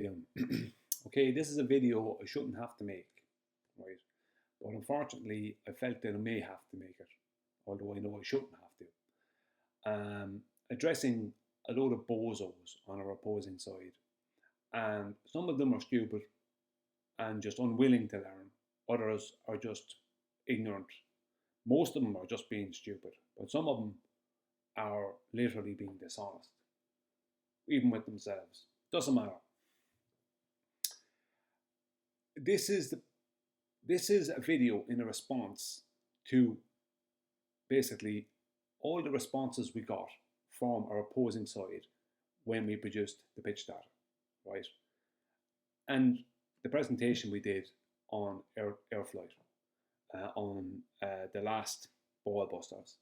doing. Okay, this is a video I shouldn't have to make, right? But unfortunately, I felt that I may have to make it, although I know I shouldn't have to. Addressing a load of bozos on our opposing side. And some of them are stupid and just unwilling to learn. Others are just ignorant. Most of them are just being stupid, but some of them are literally being dishonest, even with themselves. Doesn't matter. This is a video in a response to basically all the responses we got from our opposing side when we produced the pitch data, right? And the presentation we did on air flight on the last ball busters.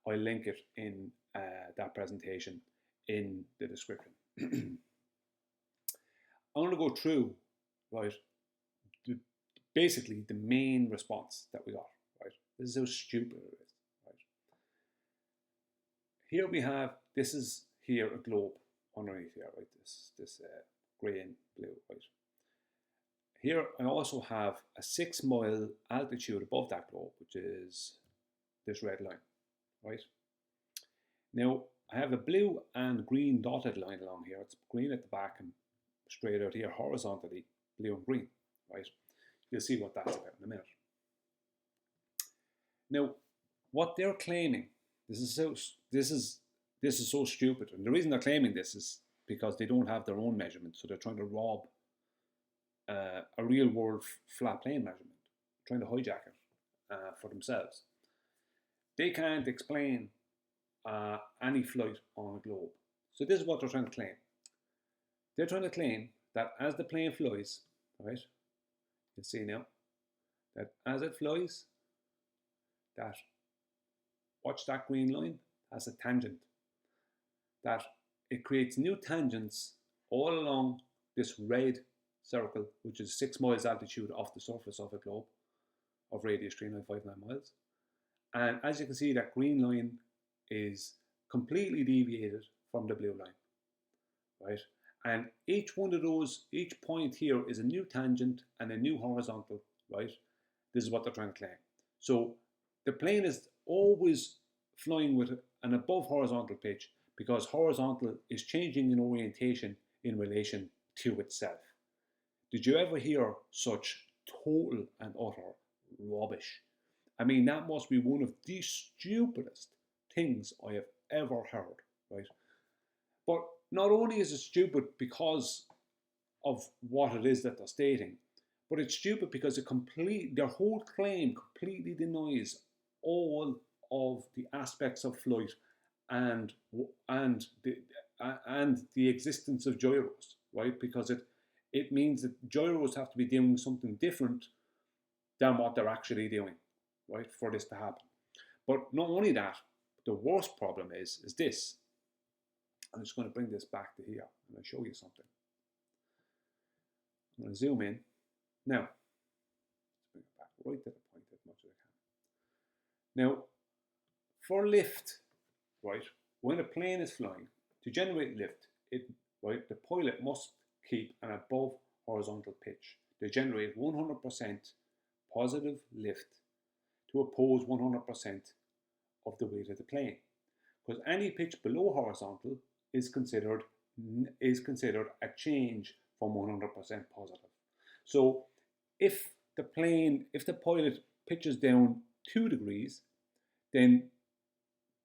I'll link it in that presentation in the description. I'm going to go through, right, basically the main response that we got, right? This is how stupid it is, right? Here we have, this is here a globe underneath here, right? This grey and blue, right? Here I also have a 6 mile altitude above that globe, which is this red line, right? Now I have a blue and green dotted line along here. It's green at the back and straight out here horizontally, blue and green, right? You'll see what that's about in a minute. Now, what they're claiming, this is so stupid, and the reason they're claiming this is because they don't have their own measurement, so they're trying to rob a real world flat plane measurement, trying to hijack it for themselves. They can't explain any flight on a globe. So this is what they're trying to claim. They're trying to claim that as the plane flies, right, you'll see now, that as it flies, that, watch that green line, has a tangent. That it creates new tangents all along this red circle, which is 6 miles altitude off the surface of a globe of radius 3959 miles. And as you can see, that green line is completely deviated from the blue line, right? And each one of those, each point here is a new tangent and a new horizontal, right? This is what they're trying to claim. So the plane is always flying with an above horizontal pitch because horizontal is changing in orientation in relation to itself. Did you ever hear such total and utter rubbish? I mean, that must be one of the stupidest things I have ever heard, right? But not only is it stupid because of what it is that they're stating, but it's stupid because their whole claim completely denies all of the aspects of flight and the existence of gyros, right? Because it means that gyros have to be doing something different than what they're actually doing, right, for this to happen. But not only that, the worst problem is this. I'm just going to bring this back to here and I'll show you something. I'm going to zoom in. Now, let's bring it back right to the point as much as I can. Now, for lift, right, when a plane is flying, to generate lift, the pilot must keep an above horizontal pitch. They generate 100% positive lift to oppose 100% of the weight of the plane. Because any pitch below horizontal is considered a change from 100% positive. So if the pilot pitches down 2 degrees, then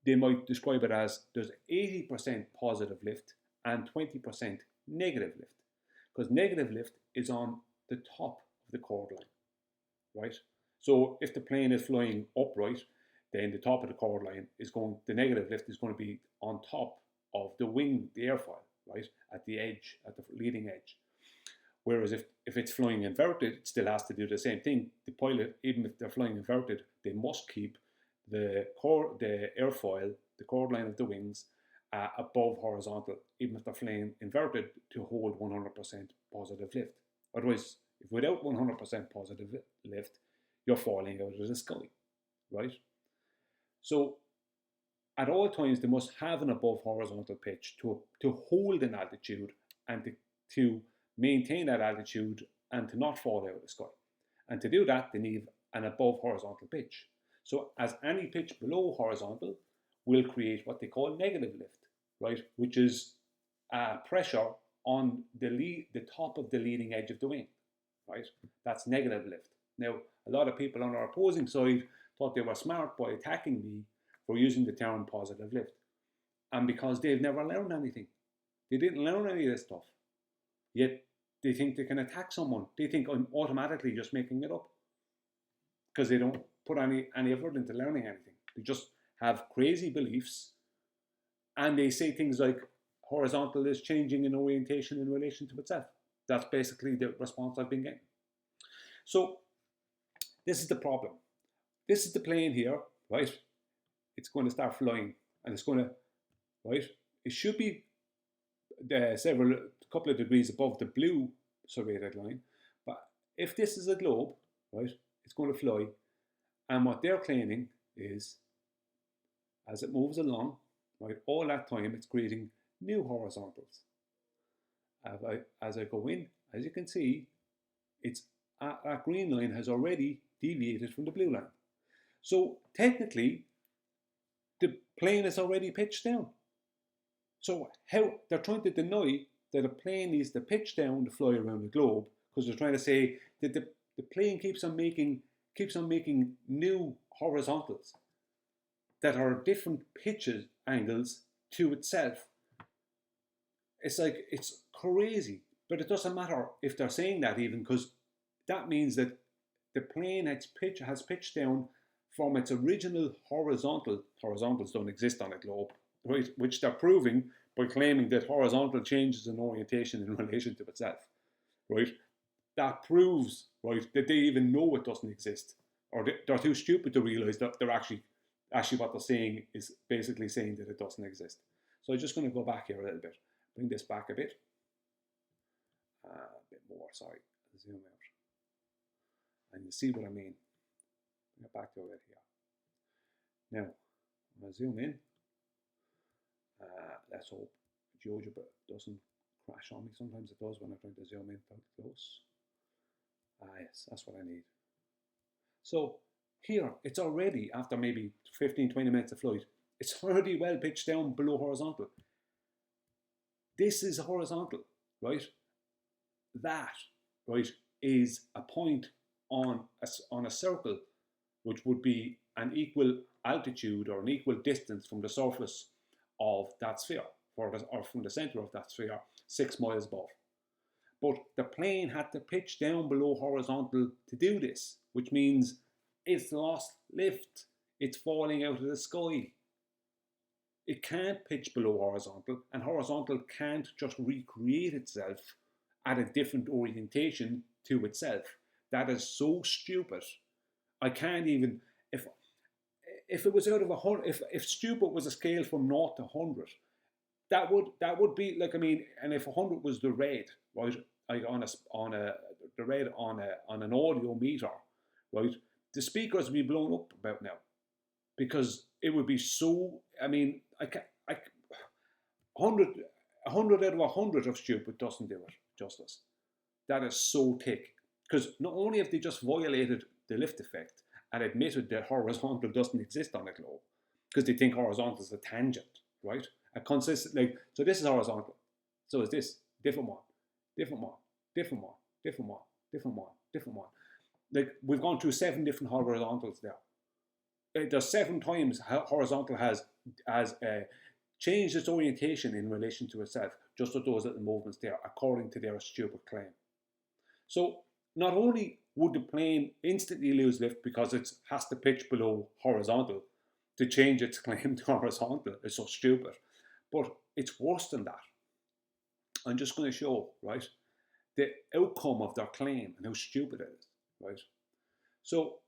they might describe it as there's 80% positive lift and 20% negative lift. Because negative lift is on the top of the chord line, right? So if the plane is flying upright, then the top of the chord line the negative lift is going to be on top of the wing, the airfoil, right? At the edge, at the leading edge. Whereas if it's flying inverted, it still has to do the same thing. The pilot, even if they're flying inverted, they must keep the airfoil, the chord line of the wings, above horizontal, even if they're flying inverted, to hold 100% positive lift. Otherwise, if without 100% positive lift, you're falling out of the sky, right? So at all times, they must have an above horizontal pitch to hold an altitude and to maintain that altitude and to not fall out of the sky. And to do that, they need an above horizontal pitch. So as any pitch below horizontal will create what they call negative lift, right? Which is pressure on the top of the leading edge of the wing, right? That's negative lift. Now, a lot of people on our opposing side thought they were smart by attacking me for using the term positive lift. And because they've never learned anything. They didn't learn any of this stuff. Yet they think they can attack someone. They think I'm automatically just making it up. Because they don't put any effort into learning anything. They just have crazy beliefs. And they say things like horizontal is changing in orientation in relation to itself. That's basically the response I've been getting. So this is the problem. This is the plane here, right? It's going to start flying, and it's going to, right? It should be a couple of degrees above the blue serrated line. But if this is a globe, right, it's going to fly. And what they're claiming is, as it moves along, right, all that time it's creating new horizontals. As I go in, as you can see, that green line has already deviated from the blue line. So technically, the plane is already pitched down. So how they're trying to deny that a plane needs to pitch down to fly around the globe, because they're trying to say that the plane keeps on making new horizontals that are different pitches angles to itself. It's like, it's crazy, but it doesn't matter if they're saying that even, because that means that the plane has pitched down from its original horizontal. Horizontals don't exist on a globe, right? Which they're proving by claiming that horizontal changes in orientation in relation to itself, right? That proves, right, that they even know it doesn't exist, or they're too stupid to realize that they're actually what they're saying is basically saying that it doesn't exist. So I'm just going to go back here a little bit, bring this back a bit more. Sorry, zoom out, and you see what I mean. Bring it back to it here. Now, I'm going to zoom in. Let's hope GeoGebra doesn't crash on me. Sometimes it does when I'm trying to zoom in quite close. Yes, that's what I need. So here, it's already, after maybe 15-20 minutes of flight, it's already well pitched down below horizontal. This is horizontal, right? That, right, is a point on a circle which would be an equal altitude or an equal distance from the surface of that sphere, or from the center of that sphere, 6 miles above. But the plane had to pitch down below horizontal to do this, which means it's lost lift. It's falling out of the sky. It can't pitch below horizontal, and horizontal can't just recreate itself at a different orientation to itself. That is so stupid. I can't even, if it was out of 100, if stupid was a scale from 0 to 100, that would be like, I mean, and if 100 was the red, right, like the red on an audio meter, right, the speakers would be blown up about now, because it would be so. I mean, 100 out of 100 of stupid doesn't do it justice. That is so thick, because not only have they just violated the lift effect and admitted that horizontal doesn't exist on a globe, because they think horizontal is a tangent, right? A consistent, like, so this is horizontal. So is this different one, different one, different one, different one, different one, different one. Like, we've gone through 7 different horizontals there. There's 7 times horizontal has changed its orientation in relation to itself, just with those little movements there, according to their stupid claim. So not only would the plane instantly lose lift because it has to pitch below horizontal to change its claim to horizontal, it's so stupid, but it's worse than that. I'm just going to show, right, the outcome of their claim and how stupid it is, right? So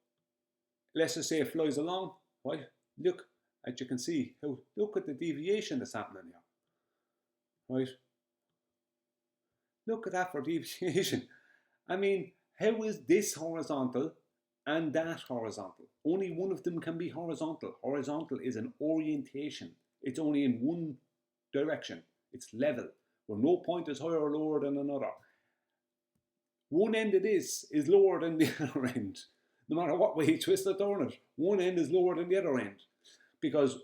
let's just say it flies along, right? Look, as you can see, look at the deviation that's happening here, right? Look at that for deviation. I mean, how is this horizontal and that horizontal? Only one of them can be horizontal. Horizontal is an orientation. It's only in one direction. It's level, where no point is higher or lower than another. one end of this is lower than the other end. No matter what way you twist or turn it, one end is lower than the other end. Because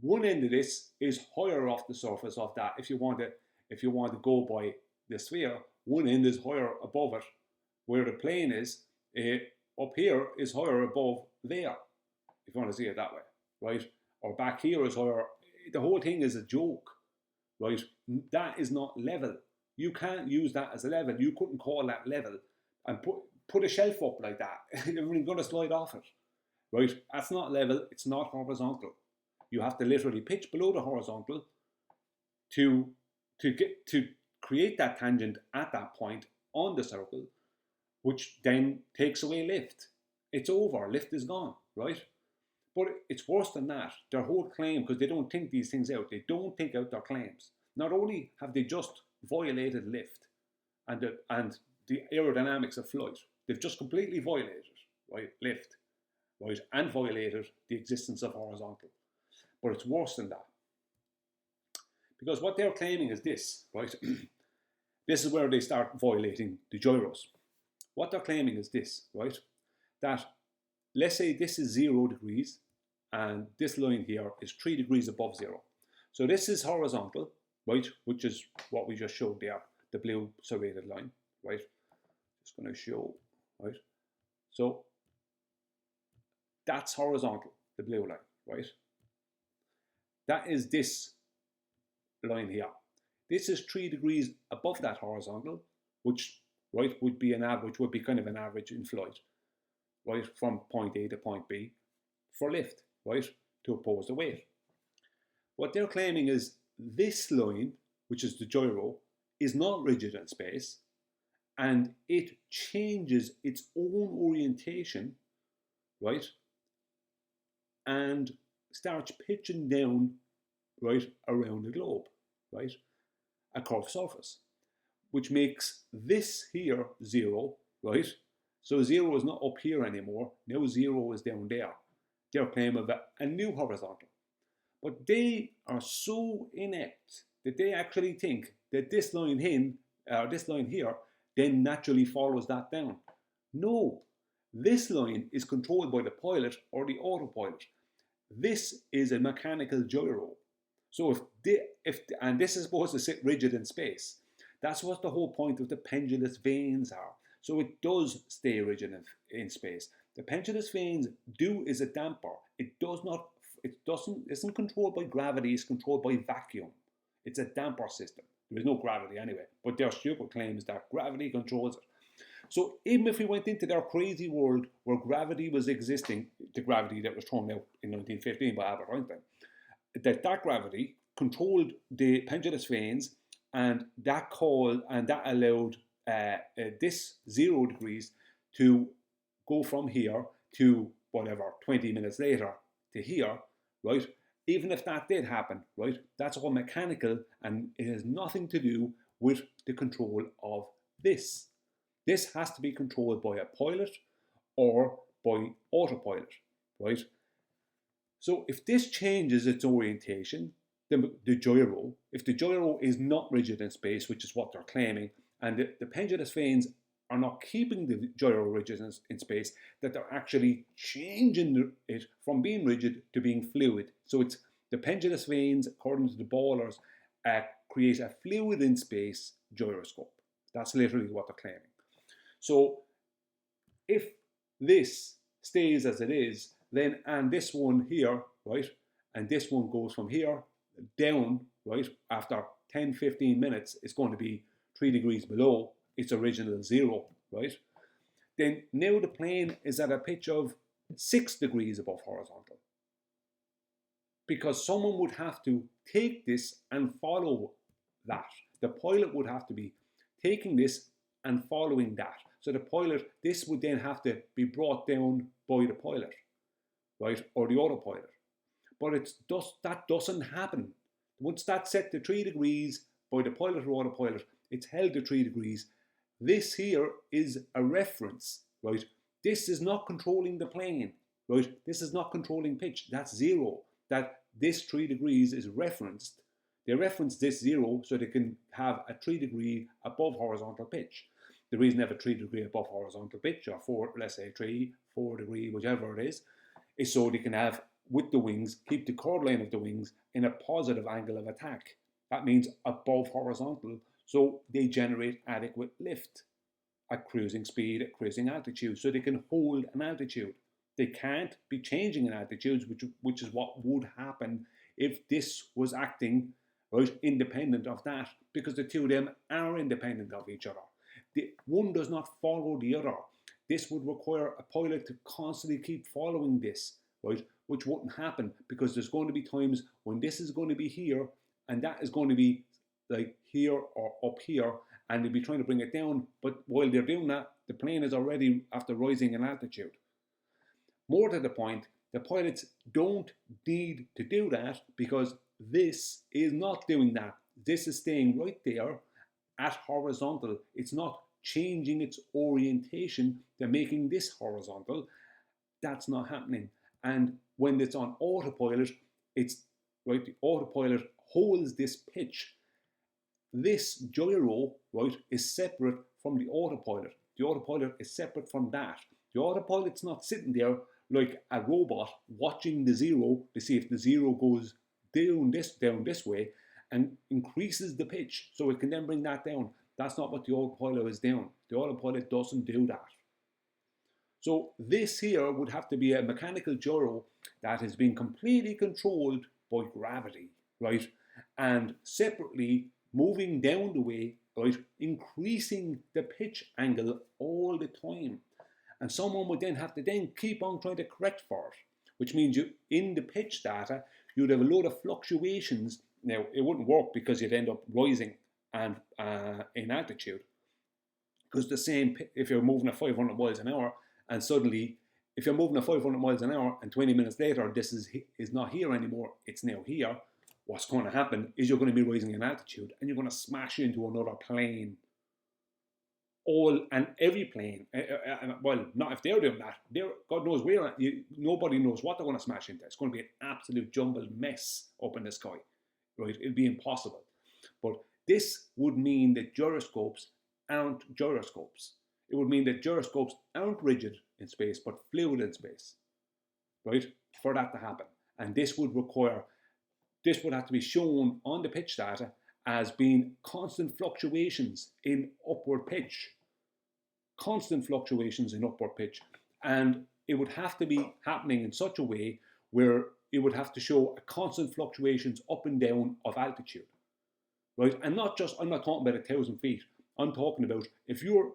one end of this is higher off the surface of that. If you want to go by the sphere, one end is higher above it, where the plane is up here is higher above there. If you want to see it that way, right? Or back here is higher. The whole thing is a joke, right? That is not level. You can't use that as a level. You couldn't call that level and put a shelf up like that. Everything's going to slide off it, right? That's not level. It's not horizontal. You have to literally pitch below the horizontal to create that tangent at that point on the circle, which then takes away lift. It's over. Lift is gone, right? But it's worse than that. Their whole claim, because they don't think these things out, they don't think out their claims. Not only have they just violated lift and the aerodynamics of flight, they've just completely violated, right, lift, right, and violated the existence of horizontal. But it's worse than that. Because what they're claiming is this, right? This is where they start violating the gyros. What they're claiming is this, right? That, let's say this is 0 degrees and this line here is 3 degrees above 0. So this is horizontal, right? Which is what we just showed there, the blue serrated line, right? Just going to show, right? So that's horizontal, the blue line, right? That is this line here. This is 3 degrees above that horizontal, which, right, would be an average, would be kind of an average in flight, right, from point A to point B for lift, right, to oppose the weight. What they're claiming is this line, which is the gyro, is not rigid in space, and it changes its own orientation, right, and starts pitching down, right, around the globe, right, a curved surface, which makes this here 0, right? So 0 is not up here anymore. Now 0 is down there. Their claim of a new horizontal. But they are so inept that they actually think that this line here, then naturally follows that down. No, this line is controlled by the pilot or the autopilot. This is a mechanical gyro. So and this is supposed to sit rigid in space. That's what the whole point of the pendulous vanes are. So it does stay rigid in space. The pendulous vanes is a damper. It isn't controlled by gravity, it's controlled by vacuum. It's a damper system. There is no gravity anyway, but their stupid claim is that gravity controls it. So even if we went into their crazy world where gravity was existing, the gravity that was thrown out in 1915 by Albert Einstein, that gravity controlled the pendulous vanes, and that allowed this 0 degrees to go from here to whatever 20 minutes later to here, right? Even if that did happen, right? That's all mechanical, and it has nothing to do with the control of this. This has to be controlled by a pilot or by autopilot, right? So if this changes its orientation, the gyro, if the gyro is not rigid in space, which is what they're claiming, and the pendulous vanes are not keeping the gyro rigid in space, that they're actually changing it from being rigid to being fluid. So it's the pendulous vanes, according to the ballers, create a fluid in space gyroscope. That's literally what they're claiming. So if this stays as it is, then, and this one here, right, and this one goes from here down, right, after 10, 15 minutes, it's going to be 3 degrees below its original 0, right? Then now the plane is at a pitch of 6 degrees above horizontal. Because someone would have to take this and follow that. The pilot would have to be taking this and following that. So the pilot, this would then have to be brought down by the pilot, right, or the autopilot. But that doesn't happen. Once that's set to 3 degrees by the pilot or autopilot, it's held to 3 degrees. This here is a reference, right? This is not controlling the plane, right? This is not controlling pitch. That's 0. That this 3 degrees is referenced. They reference this 0 so they can have a 3 degree above horizontal pitch. the reason they have a 3 degree above horizontal pitch, or four, let's say 3, 4 degree, whichever it is so they can have, with the wings, keep the chord line of the wings in a positive angle of attack. That means above horizontal, so they generate adequate lift at cruising speed, at cruising altitude, so they can hold an altitude. They can't be changing in altitudes, which is what would happen if this was acting right independent of that, because the two of them are independent of each other. One does not follow the other. This would require a pilot to constantly keep following this, right? Which wouldn't happen, because there's going to be times when this is going to be here and that is going to be like here or up here, and they'll be trying to bring it down. But while they're doing that, the plane is already after rising in altitude. More to the point, the pilots don't need to do that, because this is not doing that. This is staying right there at horizontal. It's not changing its orientation. They're making this horizontal. That's not happening. And when it's on autopilot, it's right, the autopilot holds this pitch. This gyro, right, is separate from the autopilot. The autopilot is separate from that. The autopilot's not sitting there like a robot watching the zero to see if the zero goes down this way and increases the pitch so it can then bring that down. That's not what the autopilot is doing. The autopilot doesn't do that. So this here would have to be a mechanical gyro that has been completely controlled by gravity, right? And separately moving down the way, right, increasing the pitch angle all the time. And someone would then have to then keep on trying to correct for it, which means you, in the pitch data, you'd have a load of fluctuations. Now, it wouldn't work because you'd end up rising and in altitude. Because the same, if you're moving at 500 miles an hour, and suddenly, if you're moving at 500 miles an hour, and 20 minutes later, this is not here anymore, it's now here, what's going to happen is you're going to be rising in altitude, and you're going to smash into another plane. Every plane, well, not if they're doing that. God knows where. Nobody knows what they're going to smash into. It's going to be an absolute jumbled mess up in the sky, right? It'll be impossible. But this would mean that gyroscopes aren't gyroscopes. It would mean that gyroscopes aren't rigid in space, but fluid in space, right? For that to happen, and this would have to be shown on the pitch data as being constant fluctuations in upward pitch. Constant fluctuations in upward pitch. And it would have to be happening in such a way where it would have to show a constant fluctuations up and down of altitude. Right? And I'm not talking about 1,000 feet. I'm talking about if you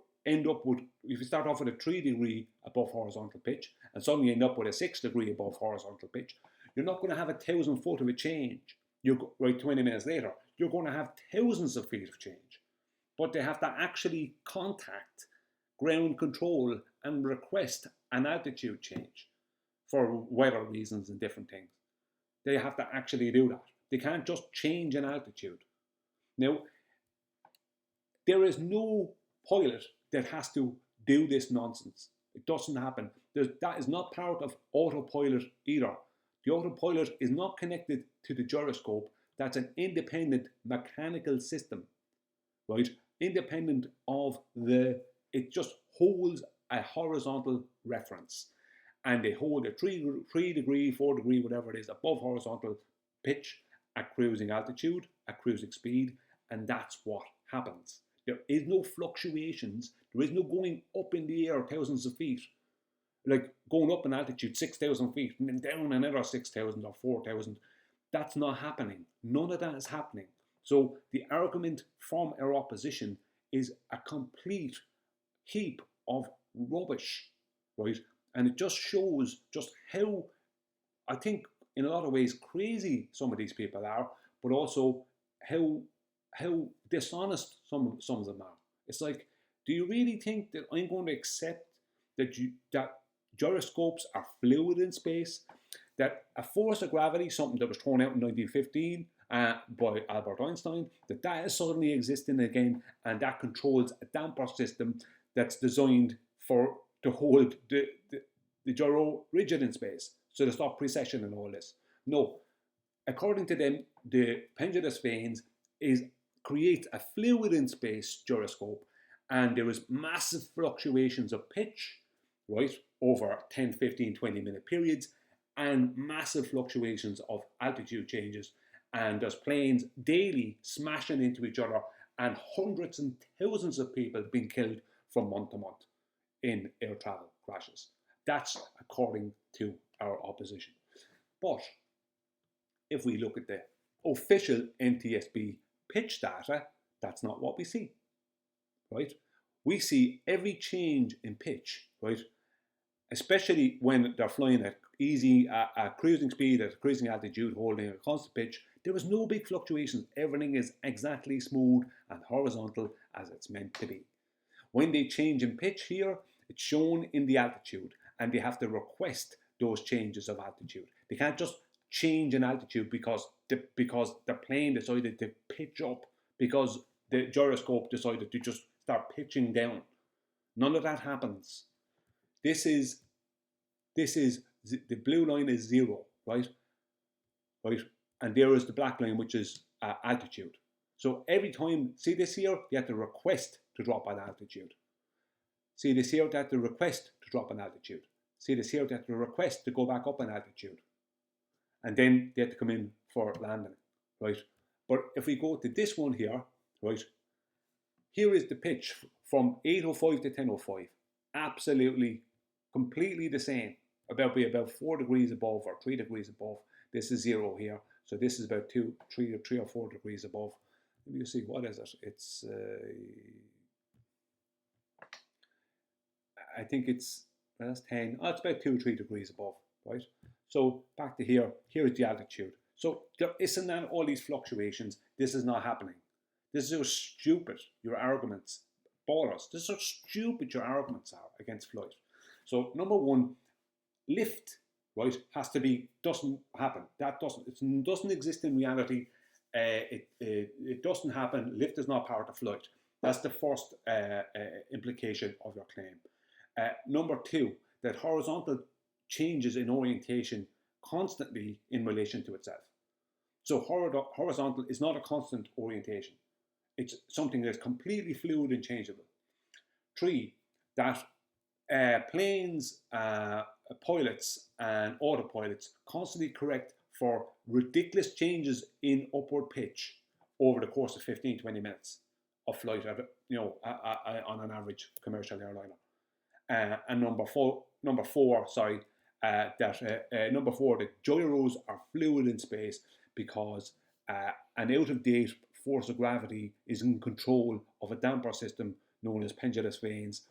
start off with a 3 degree above horizontal pitch and suddenly end up with a 6 degree above horizontal pitch, you're not going to have 1,000 foot of a change. Right, 20 minutes later, you're going to have thousands of feet of change. But they have to actually contact ground control and request an altitude change for weather reasons and different things. They have to actually do that. They can't just change an altitude. Now, there is no pilot that has to do this nonsense. It doesn't happen. That is not part of autopilot either. The autopilot is not connected to the gyroscope. That's an independent mechanical system, right? Independent of it just holds a horizontal reference. And they hold a 3 degree, 4 degree, whatever it is, above horizontal pitch at cruising altitude, at cruising speed, and that's what happens. There is no fluctuations. There is no going up in the air thousands of feet. Like going up in altitude 6,000 feet and then down another 6,000 or 4,000. That's not happening. None of that is happening. So the argument from our opposition is a complete heap of rubbish, right? And it just shows just how, I think, in a lot of ways, crazy some of these people are, but also how dishonest some of them are. It's like, do you really think that I'm going to accept that gyroscopes are fluid in space, that a force of gravity, something that was thrown out in 1915 by Albert Einstein, that is suddenly existing again, and that controls a damper system that's designed to hold the gyro rigid in space, so to stop precession and all this. No, according to them, the pendulous vanes create a fluid in space gyroscope, and there was massive fluctuations of pitch, right, over 10, 15, 20-minute periods, and massive fluctuations of altitude changes. And there's planes daily smashing into each other, and hundreds and thousands of people being killed from month to month in air travel crashes. That's according to our opposition. But if we look at the official NTSB pitch data, that's not what we see, right? We see every change in pitch, right? Especially when they're flying at cruising speed, at cruising altitude, holding a constant pitch. There was no big fluctuations. Everything is exactly smooth and horizontal as it's meant to be. When they change in pitch here, it's shown in the altitude, and they have to request those changes of altitude. They can't just change in altitude because the plane decided to pitch up, because the gyroscope decided to just start pitching down. None of that happens. This is the blue line is 0, right? Right, and there is the black line, which is altitude. So every time, see this here, you have to request to drop an altitude. See this here, they have to request to drop an altitude. See this here, they have to request to go back up an altitude. And then they have to come in for landing, right? But if we go to this one here, right, here is the pitch from 8:05 to 10:05. Absolutely, completely the same. About 4 degrees above or 3 degrees above. This is 0 here. So this is about 3 or 4 degrees above. Let me just see, what is it? It's, I think it's, that's 10. Oh, it's about 2 or 3 degrees above, right? So back to here. Here is the altitude. So there isn't that all these fluctuations. This is not happening. This is how stupid your arguments, ballers. This is how stupid your arguments are against flight. So number one, lift, right, doesn't happen. It doesn't exist in reality. It doesn't happen. Lift is not part of flight. That's the first implication of your claim. Number two, that horizontal changes in orientation constantly in relation to itself. So horizontal is not a constant orientation. It's something that's completely fluid and changeable. Three, that planes, pilots and autopilots constantly correct for ridiculous changes in upward pitch over the course of 15, 20 minutes of flight, on an average commercial airliner. And number four, the gyros are fluid in space because an out-of-date force of gravity is in control of a damper system known as pendulous vanes,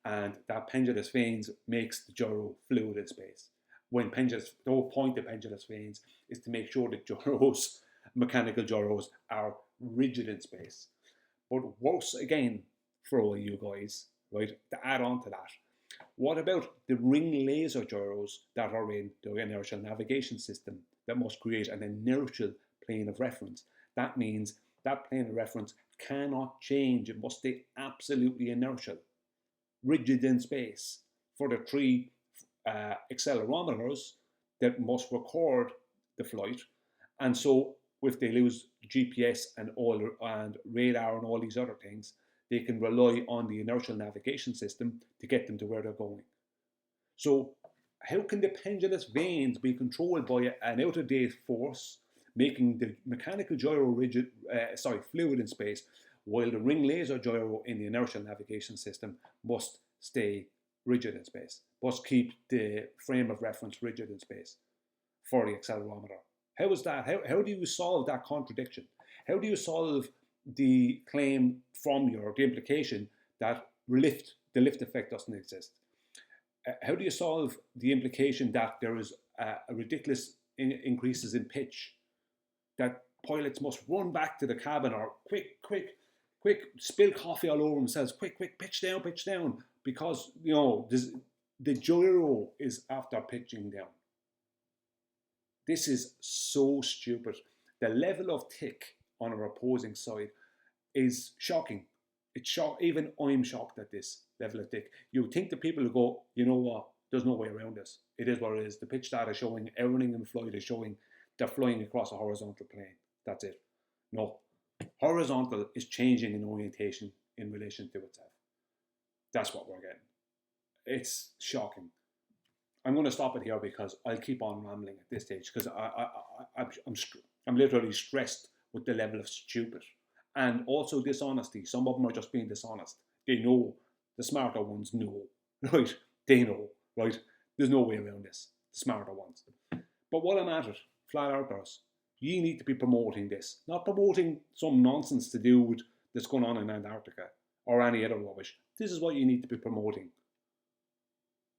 and that pendulous vanes makes the gyro fluid in space. The whole point of pendulous vanes is to make sure that gyros, mechanical gyros, are rigid in space. But worse again for all you guys, right, to add on to that, what about the ring laser gyros that are in the inertial navigation system that must create an inertial plane of reference? That means that plane of reference cannot change. It must stay absolutely inertial, rigid in space, for the three accelerometers that must record the flight. And so if they lose GPS and radar and all these other things, they can rely on the inertial navigation system to get them to where they're going. So how can the pendulous vanes be controlled by an out-of-date force, making the mechanical gyro fluid in space, while the ring laser gyro in the inertial navigation system must stay rigid in space, must keep the frame of reference rigid in space for the accelerometer? How is that? How do you solve that contradiction? How do you solve the claim from the implication that the lift effect doesn't exist? How do you solve the implication that there is a ridiculous increases in pitch, that pilots must run back to the cabin or quick, spill coffee all over themselves, quick, pitch down, because the gyro is after pitching down? This is so stupid. The level of tick on our opposing side is shocking. It's even I'm shocked at this level of tick. You think the people who go, you know what, there's no way around this. It is what it is. The pitch data showing, everything in flight is showing they're flying across a horizontal plane. That's it. No. Horizontal is changing in orientation in relation to itself. That's what we're getting. It's shocking. I'm going to stop it here because I'll keep on rambling at this stage because I'm literally stressed with the level of stupid and also dishonesty. Some of them are just being dishonest. They know. The smarter ones know, right? They know, right? There's no way around this. The smarter ones. But what I'm at it, flat earthers, you need to be promoting this, not promoting some nonsense to do with that's going on in Antarctica or any other rubbish. This is what you need to be promoting.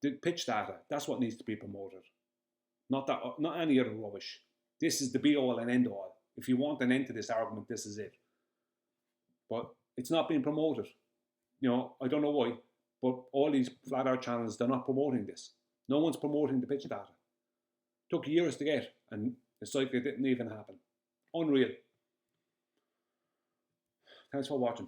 The pitch data, that's what needs to be promoted. Not any other rubbish. This is the be all and end all. If you want an end to this argument, this is it. But it's not being promoted. You know, I don't know why, but all these flat earth channels, they're not promoting this. No one's promoting the pitch data. It took years to get, and it's like it didn't even happen. Unreal. Thanks for watching.